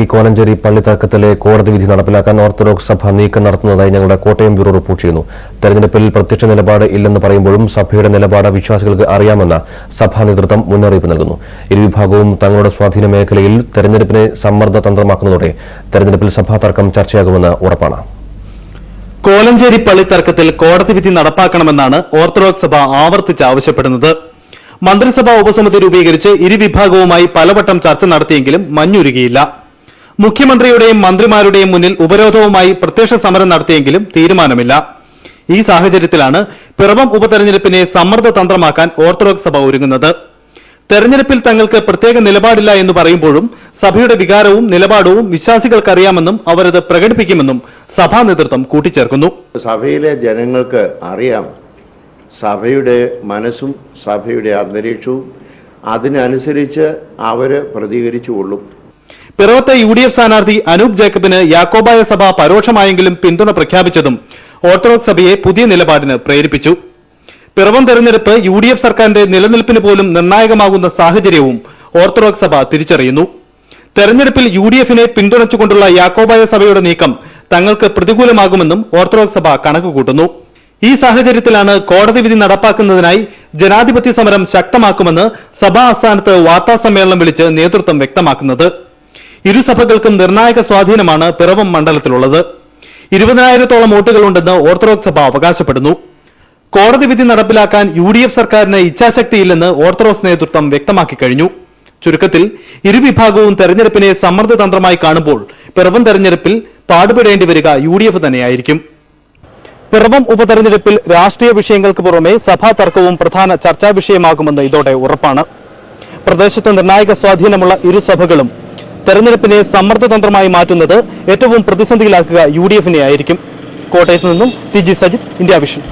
കോലഞ്ചേരി പള്ളിത്തർക്കത്തിലെ കോടതി വിധി നടപ്പിലാക്കാൻ ഓർത്തഡോക്സ് സഭ നീക്കം നടത്തുന്നതായി ഞങ്ങളുടെ കോട്ടയം ബ്യൂറോ റിപ്പോർട്ട് ചെയ്യുന്നു. തെരഞ്ഞെടുപ്പിൽ പ്രത്യക്ഷ നിലപാട് ഇല്ലെന്ന് പറയുമ്പോഴും സഭയുടെ നിലപാട് വിശ്വാസികൾക്ക് അറിയാമെന്ന് സഭാ നേതൃത്വം മുന്നറിയിപ്പ് നൽകുന്നു. ഇരുവിഭാഗവും തങ്ങളുടെ സ്വാധീന മേഖലയിൽ തെരഞ്ഞെടുപ്പിനെ സമ്മർദ്ദ തന്ത്രമാക്കുന്നതോടെ തെരഞ്ഞെടുപ്പിൽ സഭാ തർക്കം ചർച്ചയാകുമെന്ന് ഉറപ്പാണ്. കോലഞ്ചേരി പള്ളിത്തർക്കത്തിൽ കോടതി വിധി നടപ്പാക്കണമെന്നാണ് ഓർത്തഡോക്സ് സഭ ആവർത്തിച്ച് ആവശ്യപ്പെടുന്നത്. മന്ത്രിസഭാ ഉപസമിതി രൂപീകരിച്ച് ഇരുവിഭാഗവുമായി പലവട്ടം ചർച്ച നടത്തിയെങ്കിലും മഞ്ഞുരുകിയില്ല. മുഖ്യമന്ത്രിയുടെയും മന്ത്രിമാരുടെയും മുന്നിൽ ഉപരോധവുമായി പ്രത്യക്ഷ സമരം നടത്തിയെങ്കിലും തീരുമാനമില്ല. ഈ സാഹചര്യത്തിലാണ് പിറവം ഉപതെരഞ്ഞെടുപ്പിനെ സമ്മർദ്ദ തന്ത്രമാക്കാൻ ഓർത്തഡോക്സ് സഭ ഒരുങ്ങുന്നത്. തെരഞ്ഞെടുപ്പിൽ തങ്ങൾക്ക് പ്രത്യേക നിലപാടില്ല എന്ന് പറയുമ്പോഴും സഭയുടെ വികാരവും നിലപാടവും വിശ്വാസികൾക്കറിയാമെന്നും അവരത് പ്രകടിപ്പിക്കുമെന്നും സഭാ നേതൃത്വം കൂട്ടിച്ചേർക്കുന്നു. സഭയിലെ ജനങ്ങൾക്ക് അറിയാം സഭയുടെ മനസ്സും സഭയുടെ അന്തരീക്ഷവും, അതിനനുസരിച്ച് അവര് പ്രതികരിച്ചുകൊള്ളും. പിറവത്തെ UDF സ്ഥാനാർത്ഥി അനൂപ് ജേക്കബിന് യാക്കോബായ സഭ പരോക്ഷമായെങ്കിലും പിന്തുണ പ്രഖ്യാപിച്ചതും ഓർത്തഡോക്സ് സഭയെ പുതിയ നിലപാടിന് പ്രേരിപ്പിച്ചു. പിറവം തെരഞ്ഞെടുപ്പ് UDF സർക്കാരിന്റെ നിലനിൽപ്പിന് പോലും നിർണായകമാകുന്ന സാഹചര്യവും ഓർത്തഡോക്സ് സഭ തിരിച്ചറിയുന്നു. തെരഞ്ഞെടുപ്പിൽ UDFനെ പിന്തുണച്ചുകൊണ്ടുള്ള യാക്കോബായ സഭയുടെ നീക്കം തങ്ങൾക്ക് പ്രതികൂലമാകുമെന്നും ഓർത്തഡോക്സ് സഭ കണക്കുകൂട്ടുന്നു. ഈ സാഹചര്യത്തിലാണ് കോടതി വിധി നടപ്പാക്കുന്നതിനായി ജനാധിപത്യ സമരം ശക്തമാക്കുമെന്ന് സഭാ ആസ്ഥാനത്ത് വാർത്താസമ്മേളനം വിളിച്ച് നേതൃത്വം വ്യക്തമാക്കുന്നത്. ഇരുസഭകൾക്കും നിർണായക സ്വാധീനമാണ് പിറവം മണ്ഡലത്തിലുള്ളത്. 20,000-ഓളം വോട്ടുകളുണ്ടെന്ന് ഓർത്തഡോക്സ് സഭ അവകാശപ്പെടുന്നു. കോടതി വിധി നടപ്പിലാക്കാൻ UDF സർക്കാരിന് ഇച്ഛാശക്തിയില്ലെന്ന് ഓർത്തഡോക്സ് നേതൃത്വം വ്യക്തമാക്കി കഴിഞ്ഞു. ചുരുക്കത്തിൽ ഇരുവിഭാഗവും തെരഞ്ഞെടുപ്പിനെ സമ്മർദ്ദ തന്ത്രമായി കാണുമ്പോൾ പിറവം തെരഞ്ഞെടുപ്പിൽ പാടുപെടേണ്ടി വരിക UDF തന്നെയായിരിക്കും. പിറവം ഉപതെരഞ്ഞെടുപ്പിൽ രാഷ്ട്രീയ വിഷയങ്ങൾക്ക് പുറമെ സഭാ തർക്കവും പ്രധാന ചർച്ചാ വിഷയമാകുമെന്ന് ഇതോടെ ഉറപ്പാണ്. പ്രദേശത്ത് നിർണായക സ്വാധീനമുള്ള ഇരുസഭകളും തെരഞ്ഞെടുപ്പിനെ സമ്മർദ്ദതന്ത്രമായി മാറ്റുന്നത് ഏറ്റവും പ്രതിസന്ധിയിലാക്കുക UDFനെ ആയിരിക്കും. കോട്ടയത്ത് നിന്നും TG സജിത്, ഇന്ത്യ വിഷൻ.